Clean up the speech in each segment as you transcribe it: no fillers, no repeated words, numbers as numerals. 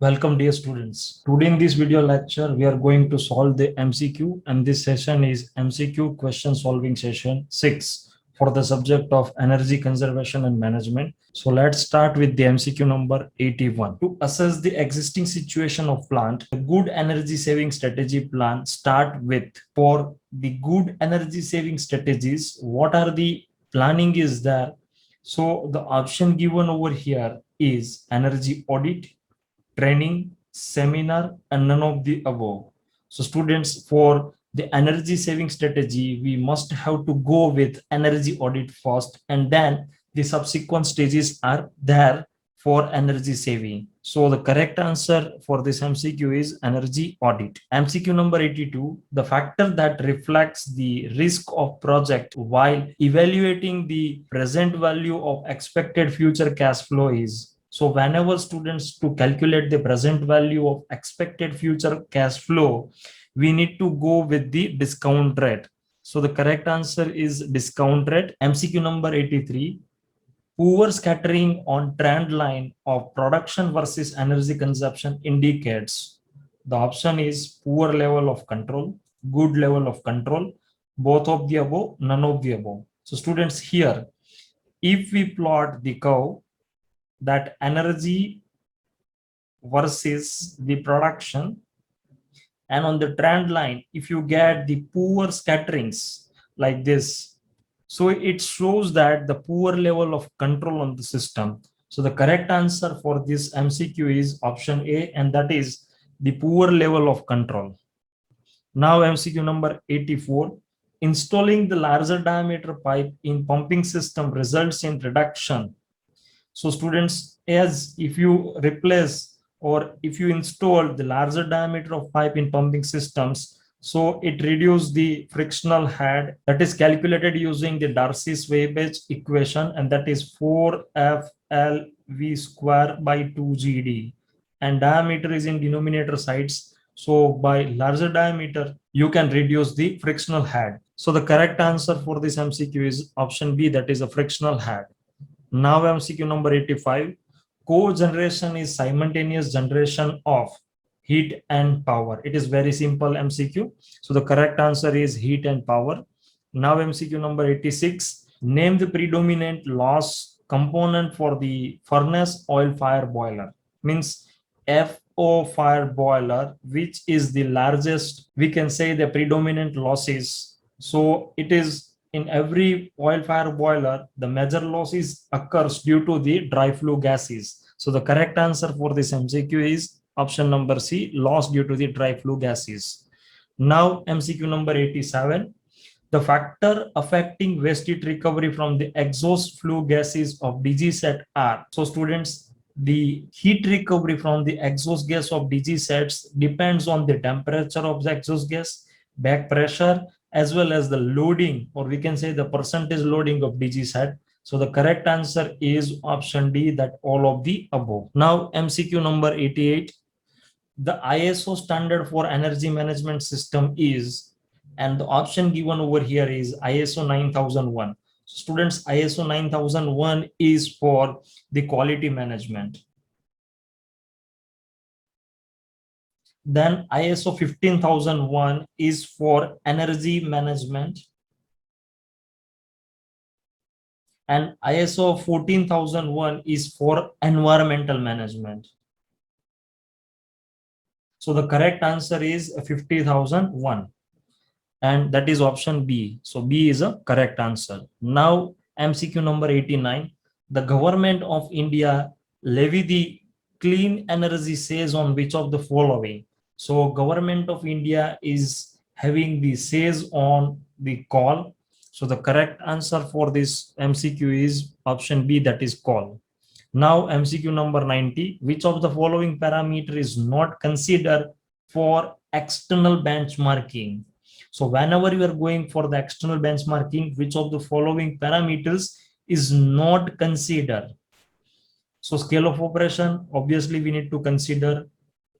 Welcome dear students. Today in this video lecture, we are going to solve the MCQ, and this session is MCQ question solving session 6 for the subject of energy conservation and management. So let's start with the MCQ number 81. To assess the existing situation of plant, a good energy saving strategy plan start with. For the good energy saving strategies, what are the planning is there? So the option given over here is energy audit, training, seminar, and none of the above. So students, for the energy saving strategy, we must have to go with energy audit first, and then the subsequent stages are there for energy saving. So the correct answer for this MCQ is energy audit. MCQ number 82, the factor that reflects the risk of project while evaluating the present value of expected future cash flow is. So whenever students to calculate the present value of expected future cash flow, we need to go with the discount rate. So the correct answer is discount rate. MCQ number 83, poor scattering on trend line of production versus energy consumption indicates. The option is poor level of control, good level of control, both of the above, none of the above. So students, here, if we plot the curve, that energy versus the production, and on the trend line, if you get the poor scatterings like this, so it shows that the poor level of control on the system. So the correct answer for this MCQ is option A, and that is the poor level of control. Now MCQ number 84, installing the larger diameter pipe in pumping system results in reduction. So students, as if you replace or if you install the larger diameter of pipe in pumping systems, so it reduces the frictional head, that is calculated using the Darcy's-Weisbach equation, and that is 4FLV square by 2GD, and diameter is in denominator sides. So by larger diameter, you can reduce the frictional head. So the correct answer for this MCQ is option B, that is a frictional head. Now MCQ number 85, cogeneration is simultaneous generation of heat and power. It is very simple MCQ. So the correct answer is heat and power. Now MCQ number 86, name the predominant loss component for the furnace oil fire boiler. Means FO fire boiler, which is the largest, we can say the predominant losses. So it is in every oil fire boiler, the major losses occurs due to the dry flue gases. So the correct answer for this MCQ is option number C, loss due to the dry flue gases. Now MCQ number 87, the factor affecting waste heat recovery from the exhaust flue gases of DG set are. So students, the heat recovery from the exhaust gas of DG sets depends on the temperature of the exhaust gas, back pressure, as well as the loading, or we can say the percentage loading of DG set. So the correct answer is option D, that all of the above. Now MCQ number 88, the ISO standard for energy management system is, and the option given over here is ISO 9001. Students, ISO 9001 is for the quality management. Then ISO 15001 is for energy management, and ISO 14001 is for environmental management. So the correct answer is 50,001, and that is option B. So B is a correct answer. Now MCQ number 89, the government of India levy the clean energy says on which of the following. So government of India is having the says on the coal. So the correct answer for this MCQ is option B, that is coal. Now MCQ number 90, which of the following parameter is not considered for external benchmarking? So whenever you are going for the external benchmarking, which of the following parameters is not considered? So scale of operation, obviously we need to consider.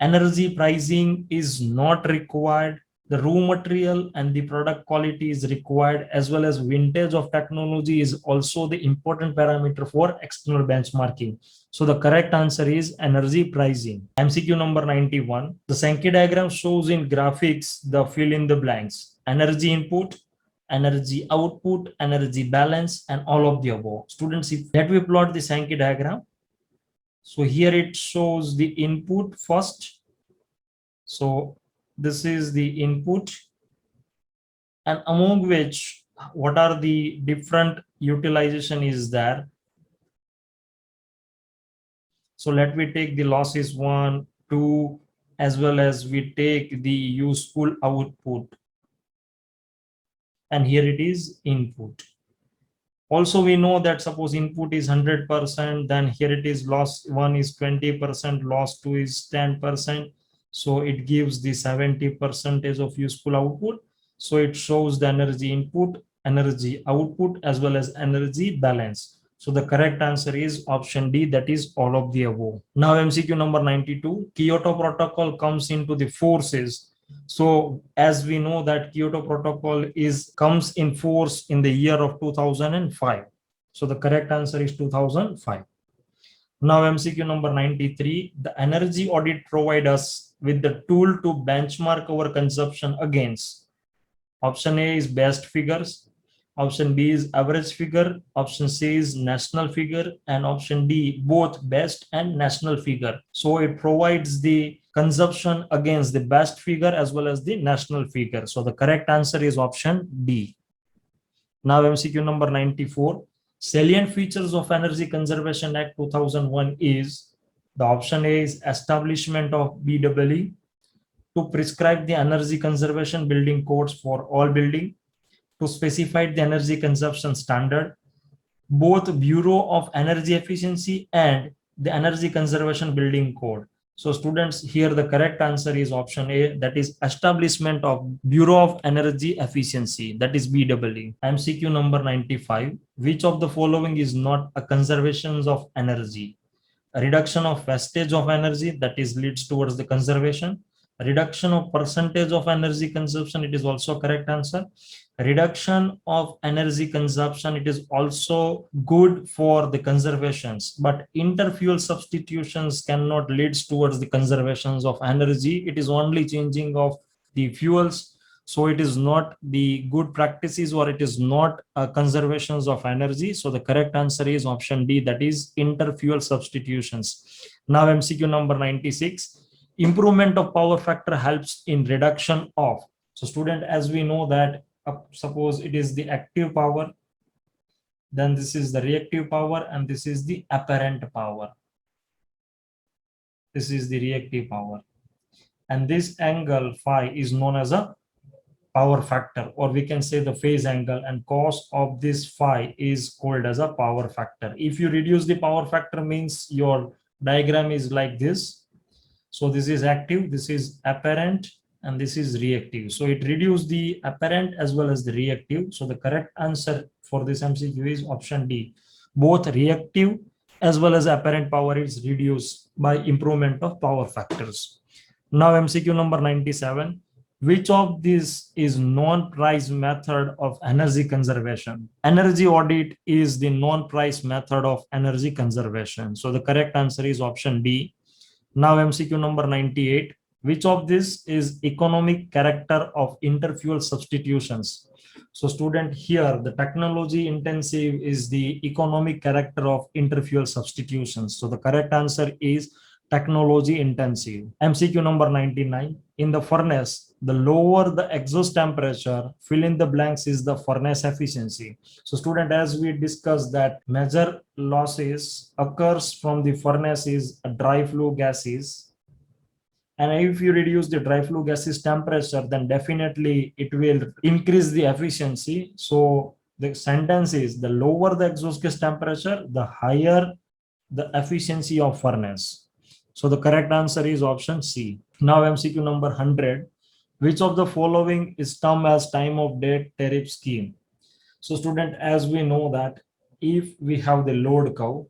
Energy pricing is not required. the raw material and the product quality is required, as well as vintage of technology is also the important parameter for external benchmarking. So the correct answer is energy pricing. MCQ number 91. The Sankey diagram shows in graphics the fill in the blanks: energy input, energy output, energy balance, and all of the above. Students, if that we plot the Sankey diagram. So here it shows the input first. So this is the input, and among which what are the different utilization is there. So let me take the losses 1, 2, as well as we take the useful output, and here it is input. Also we know that suppose input is 100%, then here it is loss 1 is 20%, loss 2 is 10%. So it gives the 70% of useful output. So it shows the energy input, energy output, as well as energy balance. So the correct answer is option D, that is all of the above. Now MCQ number 92, Kyoto Protocol comes into the forces. So as we know that Kyoto Protocol comes in force in the year of 2005. So the correct answer is 2005. Now MCQ number 93, the energy audit provide us with the tool to benchmark our consumption against. Option A is best figures, option B is average figure, option C is national figure, and option D both best and national figure. So it provides the consumption against the best figure as well as the national figure. So the correct answer is option D. Now MCQ number 94, salient features of Energy Conservation Act 2001 is, the option A is establishment of BEE to prescribe the energy conservation building codes for all building, to specify the energy consumption standard, both Bureau of Energy Efficiency and the Energy Conservation Building Code. So students, here the correct answer is option A, that is establishment of Bureau of Energy Efficiency, that is BEE. MCQ number 95, which of the following is not a conservation of energy? A reduction of wastage of energy, that is leads towards the conservation. A reduction of percentage of energy consumption, it is also correct answer. Reduction of energy consumption, it is also good for the conservations, but interfuel substitutions cannot lead towards the conservations of energy. It is only changing of the fuels. So it is not the good practices, or it is not conservations of energy. So the correct answer is option D, that is interfuel substitutions. Now MCQ number 96, improvement of power factor helps in reduction of. So student, as we know that suppose it is the active power, then this is the reactive power, and this is the apparent power. This is the reactive power, and this angle phi is known as a power factor, or we can say the phase angle, and cos of this phi is called as a power factor. If you reduce the power factor, means your diagram is like this. So this is active, this is apparent, and this is reactive. So it reduces the apparent as well as the reactive. So the correct answer for this MCQ is option D. Both reactive as well as apparent power is reduced by improvement of power factors. Now MCQ number 97, which of these is non-price method of energy conservation? Energy audit is the non-price method of energy conservation. So the correct answer is option D. Now MCQ number 98, which of this is economic character of interfuel substitutions? So student, here the technology intensive is the economic character of interfuel substitutions. So the correct answer is technology intensive. MCQ number 99, in the furnace, the lower the exhaust temperature, fill in the blanks is the furnace efficiency. So student, as we discussed that major losses occurs from the furnace is dry flue gases, and if you reduce the dry flue gases temperature, then definitely it will increase the efficiency. So the sentence is, the lower the exhaust gas temperature, the higher the efficiency of furnace. So the correct answer is option C. Now MCQ number 100, which of the following is termed as time of day tariff scheme? So student, as we know that if we have the load curve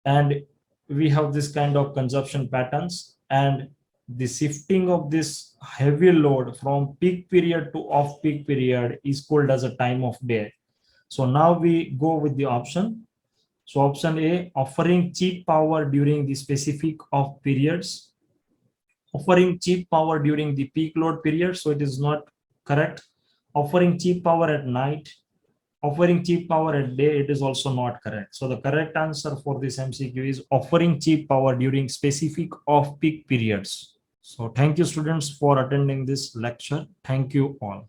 and we have this kind of consumption patterns, and the shifting of this heavy load from peak period to off peak period is called as a time of day. So now we go with the option. So option A, offering cheap power during the specific off periods, offering cheap power during the peak load period. So it is not correct. Offering cheap power at night, offering cheap power at day, it is also not correct. So the correct answer for this MCQ is offering cheap power during specific off peak periods. So thank you students for attending this lecture. Thank you all.